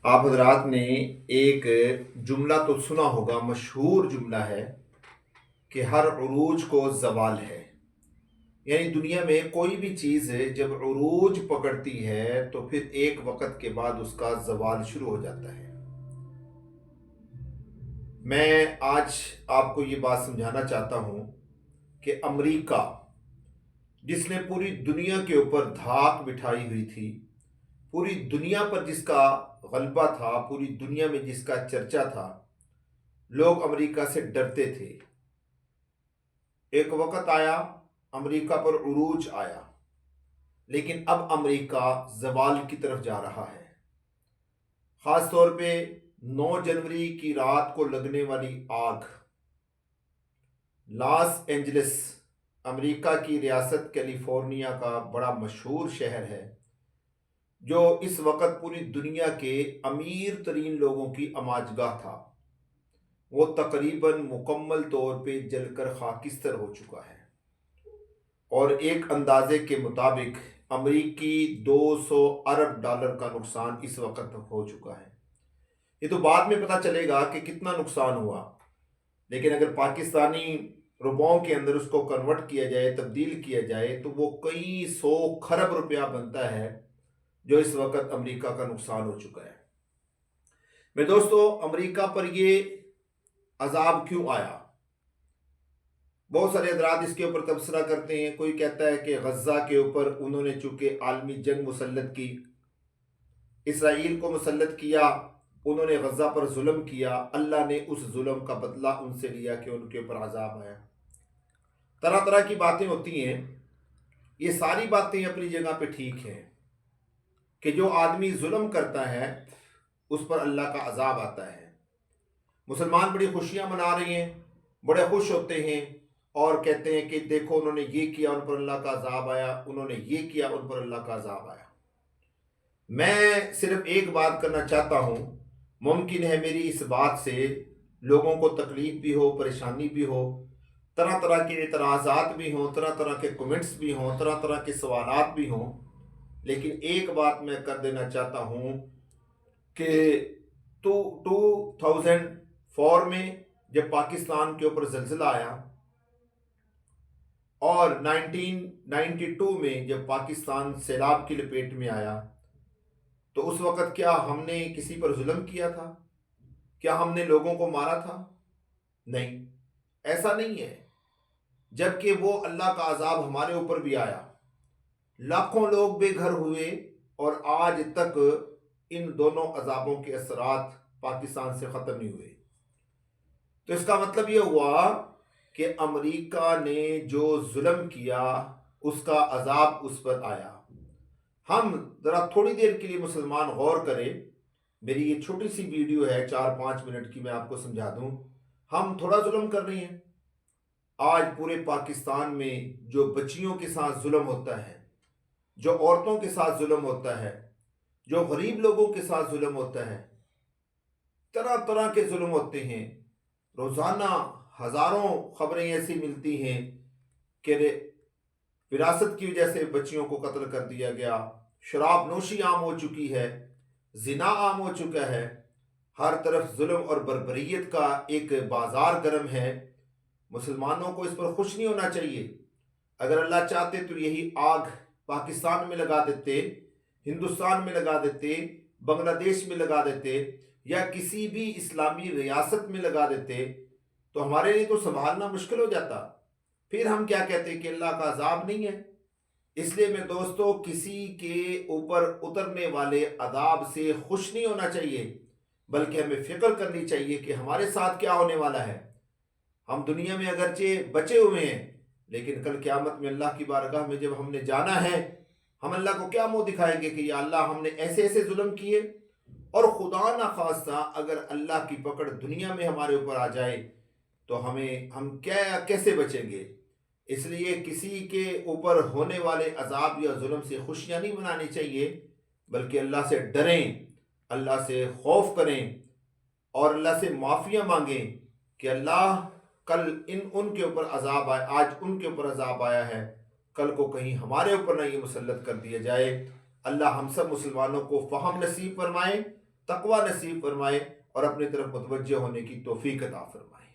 آپ حضرات نے ایک جملہ تو سنا ہوگا، مشہور جملہ ہے کہ ہر عروج کو زوال ہے۔ یعنی دنیا میں کوئی بھی چیز جب عروج پکڑتی ہے تو پھر ایک وقت کے بعد اس کا زوال شروع ہو جاتا ہے۔ میں آج آپ کو یہ بات سمجھانا چاہتا ہوں کہ امریکہ جس نے پوری دنیا کے اوپر دھاک بٹھائی ہوئی تھی، پوری دنیا پر جس کا غلبہ تھا، پوری دنیا میں جس کا چرچا تھا، لوگ امریکہ سے ڈرتے تھے۔ ایک وقت آیا، امریکہ پر عروج آیا، لیکن اب امریکہ زوال کی طرف جا رہا ہے۔ خاص طور پہ 9 جنوری کی رات کو لگنے والی آگ، لاس اینجلس امریکہ کی ریاست کیلیفورنیا کا بڑا مشہور شہر ہے، جو اس وقت پوری دنیا کے امیر ترین لوگوں کی اماجگاہ تھا، وہ تقریباً مکمل طور پہ جل کر خاکستر ہو چکا ہے، اور ایک اندازے کے مطابق امریکی $200 ارب کا نقصان اس وقت ہو چکا ہے۔ یہ تو بعد میں پتہ چلے گا کہ کتنا نقصان ہوا، لیکن اگر پاکستانی روپوں کے اندر اس کو کنورٹ کیا جائے، تبدیل کیا جائے، تو وہ کئی 100 کھرب روپیہ بنتا ہے، جو اس وقت امریکہ کا نقصان ہو چکا ہے۔ میں دوستو، امریکہ پر یہ عذاب کیوں آیا؟ بہت سارے حضرات اس کے اوپر تبصرہ کرتے ہیں۔ کوئی کہتا ہے کہ غزہ کے اوپر انہوں نے چونکہ عالمی جنگ مسلط کی، اسرائیل کو مسلط کیا، انہوں نے غزہ پر ظلم کیا، اللہ نے اس ظلم کا بدلہ ان سے لیا کہ ان کے اوپر عذاب آیا۔ طرح طرح کی باتیں ہوتی ہیں۔ یہ ساری باتیں اپنی جگہ پہ ٹھیک ہیں کہ جو آدمی ظلم کرتا ہے اس پر اللہ کا عذاب آتا ہے۔ مسلمان بڑی خوشیاں منا رہے ہیں، بڑے خوش ہوتے ہیں اور کہتے ہیں کہ دیکھو انہوں نے یہ کیا، ان پر اللہ کا عذاب آیا، انہوں نے یہ کیا، ان پر اللہ کا عذاب آیا۔ میں صرف ایک بات کرنا چاہتا ہوں، ممکن ہے میری اس بات سے لوگوں کو تکلیف بھی ہو، پریشانی بھی ہو، طرح طرح کے اعتراضات بھی ہوں، طرح طرح کے کمنٹس بھی ہوں، طرح طرح کے سوالات بھی ہوں، لیکن ایک بات میں کر دینا چاہتا ہوں کہ 2004 میں جب پاکستان کے اوپر زلزلہ آیا، اور 1992 میں جب پاکستان سیلاب کی لپیٹ میں آیا، تو اس وقت کیا ہم نے کسی پر ظلم کیا تھا؟ کیا ہم نے لوگوں کو مارا تھا؟ نہیں، ایسا نہیں ہے۔ جبکہ وہ اللہ کا عذاب ہمارے اوپر بھی آیا، لاکھوں لوگ بے گھر ہوئے، اور آج تک ان دونوں عذابوں کے اثرات پاکستان سے ختم نہیں ہوئے۔ تو اس کا مطلب یہ ہوا کہ امریکہ نے جو ظلم کیا اس کا عذاب اس پر آیا۔ ہم ذرا تھوڑی دیر کے لیے مسلمان غور کریں، میری یہ چھوٹی سی ویڈیو ہے 4-5 منٹ کی، میں آپ کو سمجھا دوں۔ ہم تھوڑا ظلم کر رہے ہیں۔ آج پورے پاکستان میں جو بچیوں کے ساتھ ظلم ہوتا ہے، جو عورتوں کے ساتھ ظلم ہوتا ہے، جو غریب لوگوں کے ساتھ ظلم ہوتا ہے، طرح طرح کے ظلم ہوتے ہیں۔ روزانہ ہزاروں خبریں ایسی ملتی ہیں کہ وراثت کی وجہ سے بچیوں کو قتل کر دیا گیا، شراب نوشی عام ہو چکی ہے، زنا عام ہو چکا ہے، ہر طرف ظلم اور بربریت کا ایک بازار گرم ہے۔ مسلمانوں کو اس پر خوش نہیں ہونا چاہیے۔ اگر اللہ چاہتے تو یہی آگ پاکستان میں لگا دیتے، ہندوستان میں لگا دیتے، بنگلہ دیش میں لگا دیتے، یا کسی بھی اسلامی ریاست میں لگا دیتے، تو ہمارے لیے تو سنبھالنا مشکل ہو جاتا۔ پھر ہم کیا کہتے کہ اللہ کا عذاب نہیں ہے؟ اس لیے میں دوستو، کسی کے اوپر اترنے والے عذاب سے خوش نہیں ہونا چاہیے، بلکہ ہمیں فکر کرنی چاہیے کہ ہمارے ساتھ کیا ہونے والا ہے۔ ہم دنیا میں اگرچہ بچے ہوئے ہیں، لیکن کل قیامت میں اللہ کی بارگاہ میں جب ہم نے جانا ہے، ہم اللہ کو کیا منہ دکھائیں گے کہ یا اللہ ہم نے ایسے ایسے ظلم کیے؟ اور خدا نہ خواستہ اگر اللہ کی پکڑ دنیا میں ہمارے اوپر آ جائے تو ہم کیسے بچیں گے؟ اس لیے کسی کے اوپر ہونے والے عذاب یا ظلم سے خوشیاں نہیں منانی چاہیے، بلکہ اللہ سے ڈریں، اللہ سے خوف کریں، اور اللہ سے معافیاں مانگیں کہ اللہ کل ان کے اوپر عذاب آئے، آج ان کے اوپر عذاب آیا ہے، کل کو کہیں ہمارے اوپر نہ یہ مسلط کر دیا جائے۔ اللہ ہم سب مسلمانوں کو فہم نصیب فرمائے، تقوی نصیب فرمائے اور اپنی طرف متوجہ ہونے کی توفیق عطا فرمائے۔